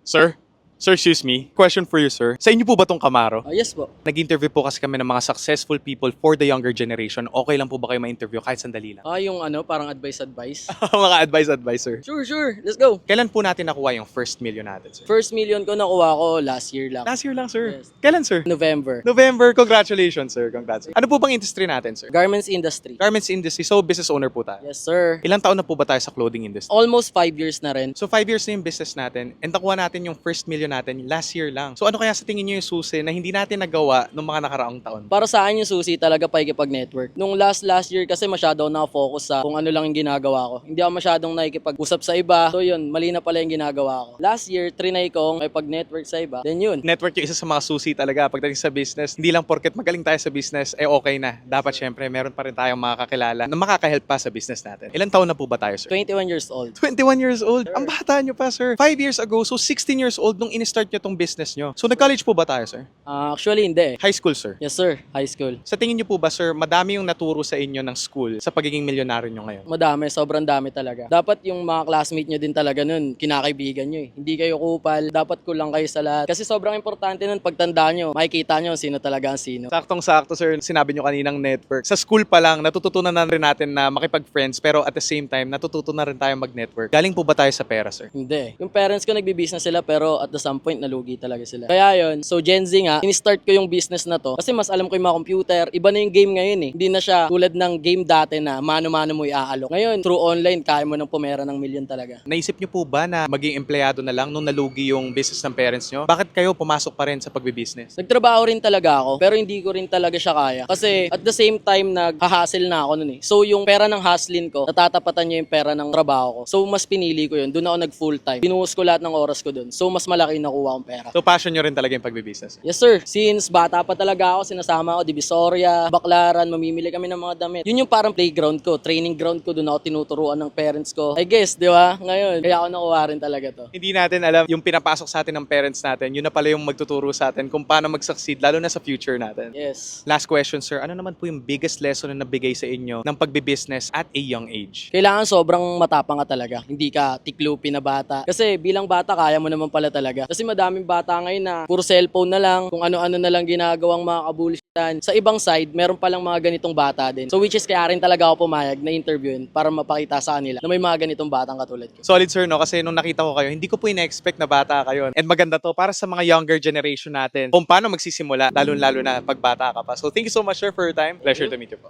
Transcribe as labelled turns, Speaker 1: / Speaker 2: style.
Speaker 1: Sir? Sir, excuse me. Question for you, sir. Sa inyo po ba tong Camaro?
Speaker 2: Yes po.
Speaker 1: Nag-interview po kasi kami ng mga successful people for the younger generation. Okay lang po ba kayo ma-interview kahit sandali lang?
Speaker 2: Yung parang advice.
Speaker 1: Mga advice, sir.
Speaker 2: Sure. Let's go.
Speaker 1: Kailan po natin nakuha yung first million natin, sir?
Speaker 2: First million ko nakuha ko last year lang.
Speaker 1: Last year lang, sir.
Speaker 2: Yes.
Speaker 1: Kailan, sir?
Speaker 2: November.
Speaker 1: November. Congratulations, sir. Congrats. Ano po bang industry natin, sir?
Speaker 2: Garments industry.
Speaker 1: Garments industry. So, business owner po tayo.
Speaker 2: Yes, sir.
Speaker 1: Ilang taon na po ba tayo sa clothing industry?
Speaker 2: Almost 5 years na rin.
Speaker 1: So 5 years na yung business natin and nakuha natin yung first million natin last year lang. So ano kaya sa tingin niyo yung susi na hindi natin nagawa nung mga nakaraang taon?
Speaker 2: Para sa akin yung susi talaga pakikipag-network. Nung last year kasi masyado ako nakafocus sa kung ano lang yung ginagawa ko. Hindi ako masyadong nakikipag-usap sa iba. So yun, mali na pala yung ginagawa ko. Last year, trinay kong may pag-network sa iba. Then yun.
Speaker 1: Network yung isa sa mga susi talaga pagdating sa business. Hindi lang porket magaling tayo sa business, okay na. Dapat syempre, meron pa rin tayong mga kakilala na makaka-help pa sa business natin. Ilan taon na po ba tayo, sir?
Speaker 2: 21 years old.
Speaker 1: 21 years old.
Speaker 2: Sir.
Speaker 1: Ang bata nyo pa, sir. 5 years ago, so 16 years old nung in-start nyo tong business nyo. So nag-college po ba tayo, sir?
Speaker 2: Actually, hindi.
Speaker 1: High school, sir.
Speaker 2: Yes, sir. High school.
Speaker 1: Sa tingin nyo po ba, sir, madami yung naturo sa inyo ng school sa pagiging milyonaryo nyo ngayon?
Speaker 2: Madami, sobrang dami talaga. Dapat yung mga classmate nyo din talaga nun, kinakaibigan nyo eh. Hindi kayo kupal, dapat kulang kayo sa lahat. Kasi sobrang importante nun, pagtanda nyo, makikita nyo sino talaga ang sino.
Speaker 1: Saktong-sakto, sir. Sinabi nyo kaninang network. Sa school pa lang, natututunan na rin natin na makipag-friends, pero at the same time, natututo na rin tayo mag-network. Galing po ba tayo sa pera, sir?
Speaker 2: Hindi. Yung parents ko nagbi-business sila pero at the some point nalugi talaga sila. Kaya yun, so Gen Z nga, in-start ko yung business na to kasi mas alam ko yung mga computer. Iba na yung game ngayon eh. Hindi na siya tulad ng game dati na mano-mano mo iaalok. Ngayon, through online, kaya mo nang pumera ng million talaga.
Speaker 1: Naisip nyo po ba na maging empleyado na lang nung nalugi yung business ng parents nyo? Bakit kayo pumasok pa rin sa pagbibusiness?
Speaker 2: Nagtrabaho rin talaga ako pero hindi ko rin talaga siya kaya. Kasi at the same time, nag-hustle na ako nun eh. So yung pera ng hustling ko, natatapatan niya yung pera ng trabaho ko. So mas pinili ko yun. Doon ako nag-full time. Binuhos ko lahat ng oras ko doon. So mas malaki yung nakuha kong pera.
Speaker 1: So passion nyo rin talaga yung pagbibusiness?
Speaker 2: Yes sir. Since bata pa talaga ako, sinasama ako Divisoria, Baclaran, mamimili kami ng mga damit. Yun yung parang playground ko, training ground ko, doon ako tinuturuan ng parents ko. I guess, di ba? Ngayon, kaya ako nakuha rin talaga to.
Speaker 1: Hindi natin alam yung pinapasok sa atin ng parents natin, yun na pala yung magtuturo sa atin kung paano mag-succeed, lalo na sa future natin.
Speaker 2: Yes.
Speaker 1: Last question, sir. Ano naman po yung biggest lesson na nabigay sa inyo ng pagbibusiness at a young age?
Speaker 2: Kailangan sobrang matapang ka talaga. Hindi ka tiklupi na bata. Kasi bilang bata, kaya mo naman pala talaga. Kasi madaming bata ngayon na puro cellphone na lang, kung ano-ano na lang ginagawang mga kabulisitan. Sa ibang side, meron palang mga ganitong bata din. So which is kaya rin talaga ako pumayag na interviewin para mapakita sa kanila na may mga ganitong batang katulad ko.
Speaker 1: Solid, sir, no? Kasi nung nakita ko kayo, hindi ko po ina-expect na bata kayo. And maganda to para sa mga younger generation natin kung paano magsisimula, lalo-lalo na pag bata ka pa. So thank you so much, sir, for your time. Pleasure to meet you po.